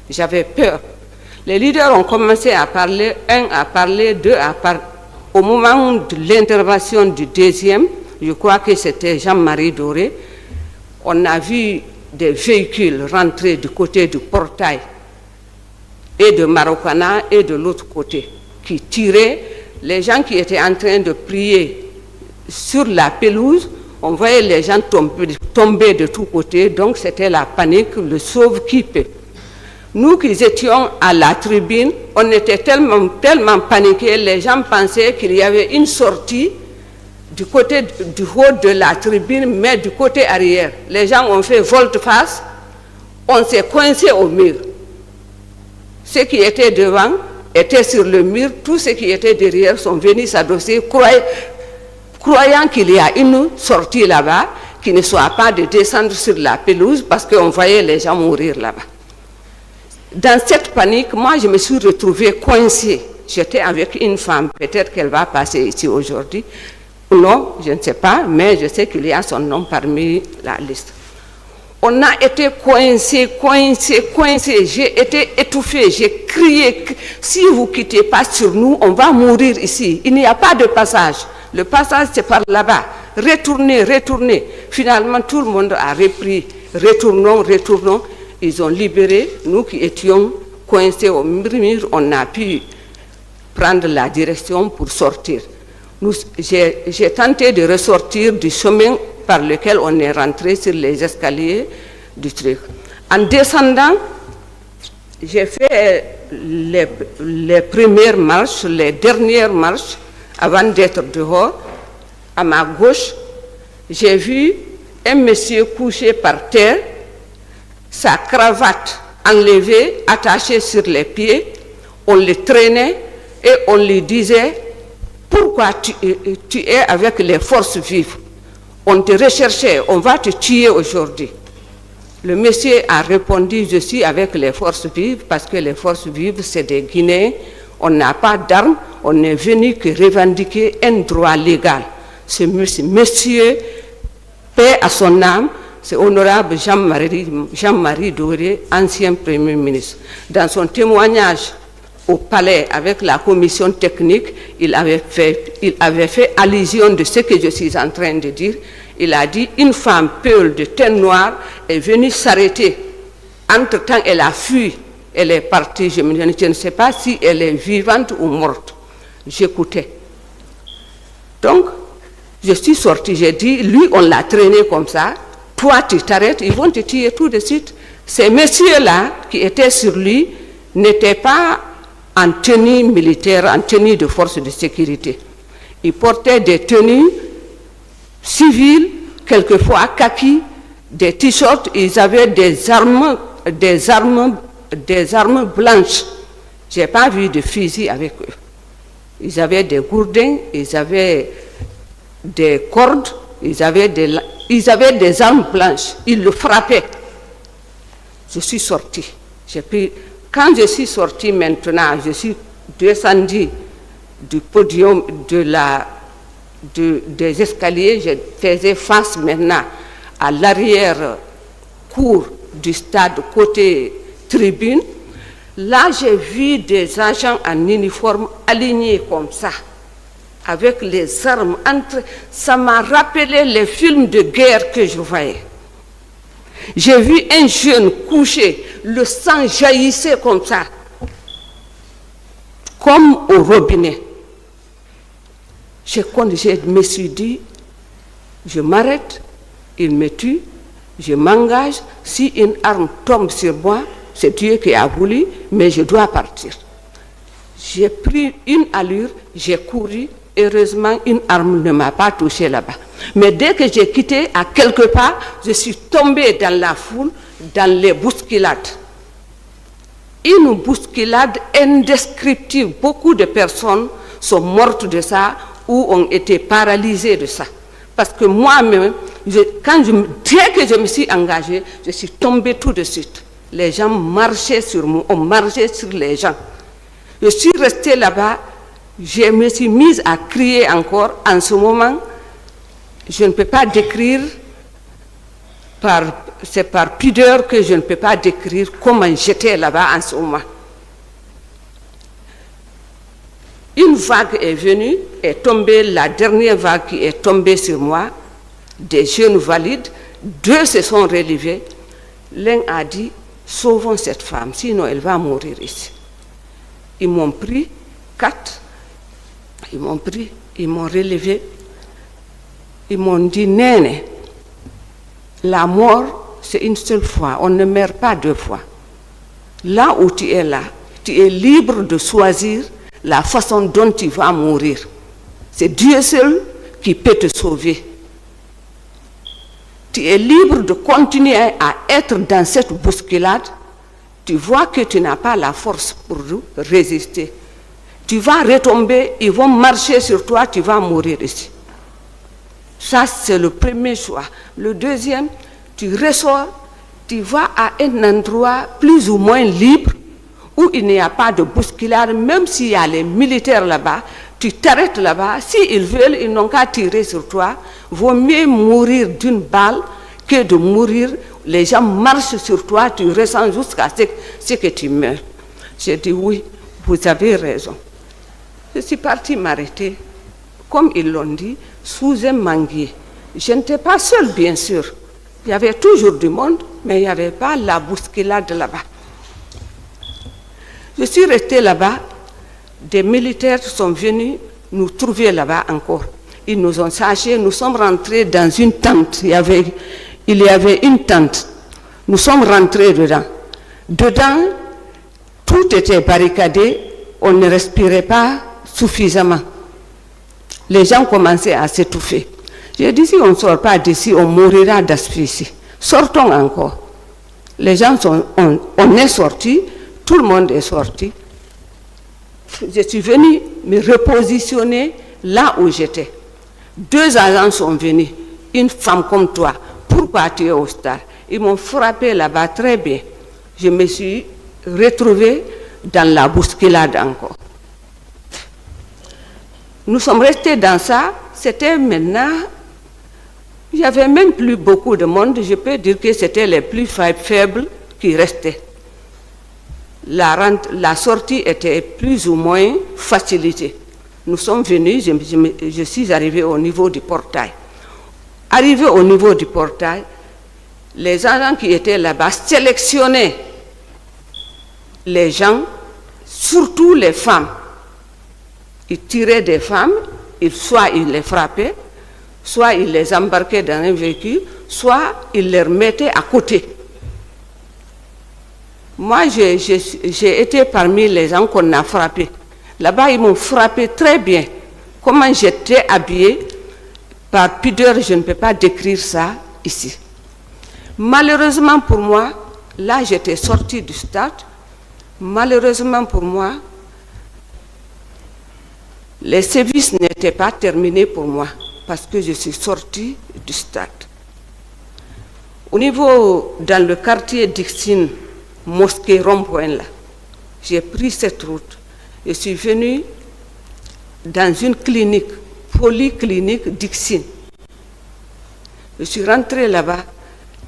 J'avais peur. Les leaders ont commencé à parler, un à parler, deux à parler. Au moment de l'intervention du deuxième, je crois que c'était Jean-Marie Doré, on a vu des véhicules rentrer du côté du portail et de Marokana et de l'autre côté, qui tiraient. Les gens qui étaient en train de prier sur la pelouse, on voyait les gens tomber de tous côtés, donc c'était la panique, le sauve qui peut. Nous qui étions à la tribune, on était tellement paniqués, les gens pensaient qu'il y avait une sortie du côté du haut de la tribune, mais du côté arrière. Les gens ont fait volte-face, on s'est coincé au mur. Ceux qui étaient devant étaient sur le mur, tous ceux qui étaient derrière sont venus s'adosser, croyant qu'il y a une sortie là-bas, qui ne soit pas de descendre sur la pelouse, parce qu'on voyait les gens mourir là-bas. Dans cette panique, moi, je me suis retrouvée coincée. J'étais avec une femme, peut-être qu'elle va passer ici aujourd'hui. Non, je ne sais pas, mais je sais qu'il y a son nom parmi la liste. On a été coincés. J'ai été étouffée, j'ai crié. Si vous ne quittez pas sur nous, on va mourir ici. Il n'y a pas de passage. Le passage, c'est par là-bas. Retournez. Finalement, tout le monde a repris. Retournons. Ils ont libéré. Nous qui étions coincés au mur, on a pu prendre la direction pour sortir. J'ai tenté de ressortir du chemin par lequel on est rentré sur les escaliers du truc. En descendant, j'ai fait les premières marches, les dernières marches, avant d'être dehors. À ma gauche, j'ai vu un monsieur couché par terre, sa cravate enlevée, attachée sur les pieds. On le traînait et on lui disait: pourquoi tu es avec les forces vives? On te recherchait, on va te tuer aujourd'hui. Le monsieur a répondu: je suis avec les forces vives parce que les forces vives, c'est des Guinéens. On n'a pas d'armes, on n'est venu que revendiquer un droit légal. Ce monsieur, paix à son âme, c'est honorable Jean-Marie Doré, ancien Premier ministre. Dans son témoignage au palais avec la commission technique, il avait fait allusion de ce que je suis en train de dire. Il a dit: une femme peule de teint noir est venue s'arrêter. Entre-temps, elle a fui, elle est partie. Je ne sais pas si elle est vivante ou morte. J'écoutais. Donc, je suis sortie, j'ai dit: lui, on l'a traîné comme ça. Toi, tu t'arrêtes, ils vont te tuer tout de suite. Ces messieurs-là qui étaient sur lui n'étaient pas en tenue militaire, en tenue de force de sécurité. Ils portaient des tenues civiles, quelquefois kaki, des t-shirts. Ils avaient des armes blanches. Je n'ai pas vu de fusil avec eux. Ils avaient des gourdins, ils avaient des cordes, ils avaient des armes blanches. Ils le frappaient. Je suis sortie. Quand je suis sortie maintenant, je suis descendue du podium des escaliers, je faisais face maintenant à l'arrière-cour du stade côté tribune. Là, j'ai vu des agents en uniforme alignés comme ça, avec les armes entre. Ça m'a rappelé les films de guerre que je voyais. J'ai vu un jeune couché, le sang jaillissait comme ça, comme au robinet. Je me suis dit: je m'arrête, il me tue, je m'engage. Si une arme tombe sur moi, c'est Dieu qui a voulu, mais je dois partir. J'ai pris une allure, j'ai couru. Heureusement, une arme ne m'a pas touché là-bas. Mais dès que j'ai quitté, à quelque part, je suis tombée dans la foule, dans les bousculades. Une bousculade indescriptible. Beaucoup de personnes sont mortes de ça ou ont été paralysées de ça. Parce que moi-même, dès que je me suis engagée, je suis tombée tout de suite. Les gens marchaient sur moi, on marchait sur les gens. Je suis restée là-bas. Je me suis mise à crier encore. En ce moment, je ne peux pas décrire par par pudeur que je ne peux pas décrire comment j'étais là-bas en ce moment. Une vague est venue, est tombée, la dernière vague qui est tombée sur moi, des jeunes valides, 2 se sont relevés. L'un a dit, sauvons cette femme, sinon elle va mourir ici. Ils m'ont pris 4, ils m'ont pris, ils m'ont relevé, ils m'ont dit, Néné, la mort, c'est une seule fois, on ne meurt pas 2 fois. Là où tu es là, tu es libre de choisir la façon dont tu vas mourir. C'est Dieu seul qui peut te sauver. Tu es libre de continuer à être dans cette bousculade. Tu vois que tu n'as pas la force pour résister. Tu vas retomber, ils vont marcher sur toi, tu vas mourir ici. Ça, c'est le premier choix. Le deuxième, tu ressors, tu vas à un endroit plus ou moins libre, où il n'y a pas de bousculade, même s'il y a les militaires là-bas, tu t'arrêtes là-bas. S'ils veulent, ils n'ont qu'à tirer sur toi. Vaut mieux mourir d'une balle que de mourir. Les gens marchent sur toi, tu ressens jusqu'à ce que tu meurs. J'ai dit oui, vous avez raison. Je suis partie m'arrêter, comme ils l'ont dit, sous un manguier. Je n'étais pas seule, bien sûr. Il y avait toujours du monde, mais il n'y avait pas la bousculade là-bas. Je suis restée là-bas. Des militaires sont venus nous trouver là-bas encore. Ils nous ont sachés, nous sommes rentrés dans une tente. Il y avait une tente. Nous sommes rentrés dedans. Dedans, tout était barricadé, on ne respirait pas suffisamment. Les gens commençaient à s'étouffer. J'ai dit, si on ne sort pas d'ici, on mourra d'asphyxie. Sortons encore. Les gens on est sortis, tout le monde est sorti. Je suis venue me repositionner là où j'étais. 2 agents sont venus, une femme comme toi. Pourquoi tu es au stade? Ils m'ont frappé là-bas très bien. Je me suis retrouvée dans la bousculade encore. Nous sommes restés dans ça. C'était maintenant, il n'y avait même plus beaucoup de monde. Je peux dire que c'était les plus faibles qui restaient. La sortie était plus ou moins facilitée. Nous sommes venus, je suis arrivé au niveau du portail. Arrivé au niveau du portail, les agents qui étaient là-bas sélectionnaient les gens, surtout les femmes. Ils tiraient des femmes, soit ils les frappaient, soit ils les embarquaient dans un véhicule, soit ils les remettaient à côté. Moi, j'ai été parmi les gens qu'on a frappés. Là-bas, ils m'ont frappé très bien. Comment j'étais habillée, par pudeur, je ne peux pas décrire ça ici. Malheureusement pour moi, là, j'étais sortie du stade. Malheureusement pour moi, les services n'étaient pas terminés pour moi parce que je suis sortie du stade. Au niveau, dans le quartier d'Ixine, mosquée rond-point là, j'ai pris cette route. Je suis venue dans une clinique, polyclinique d'Ixine. Je suis rentrée là-bas,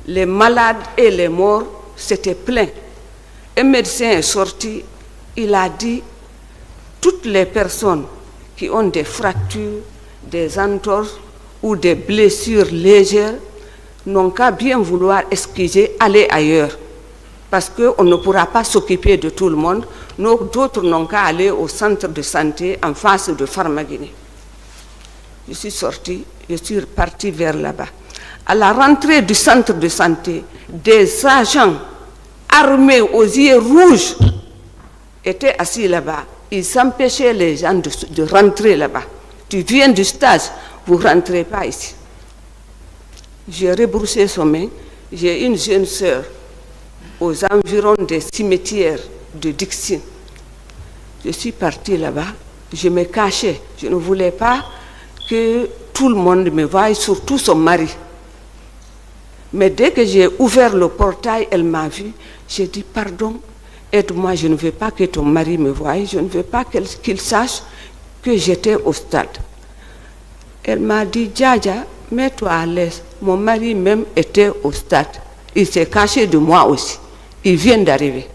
les malades et les morts, c'était plein. Un médecin est sorti, il a dit, toutes les personnes qui ont des fractures, des entorses ou des blessures légères n'ont qu'à bien vouloir excuser, aller ailleurs. Parce qu'on ne pourra pas s'occuper de tout le monde. D'autres n'ont qu'à aller au centre de santé en face de Farmaguinée. Je suis sortie, je suis partie vers là-bas. À la rentrée du centre de santé, des agents armés aux yeux rouges étaient assis là-bas. Ils empêchaient les gens de rentrer là-bas. Tu viens du stage, vous ne rentrez pas ici. J'ai rebroussé chemin. J'ai une jeune sœur aux environs des cimetières de Dixine. Je suis partie là-bas, je me cachais. Je ne voulais pas que tout le monde me voie, surtout son mari. Mais dès que j'ai ouvert le portail, elle m'a vu. J'ai dit, pardon, aide-moi, je ne veux pas que ton mari me voie, je ne veux pas qu'il sache que j'étais au stade. Elle m'a dit, Djadja, mets-toi à l'aise. Mon mari même était au stade. Il s'est caché de moi aussi. Il vient d'arriver.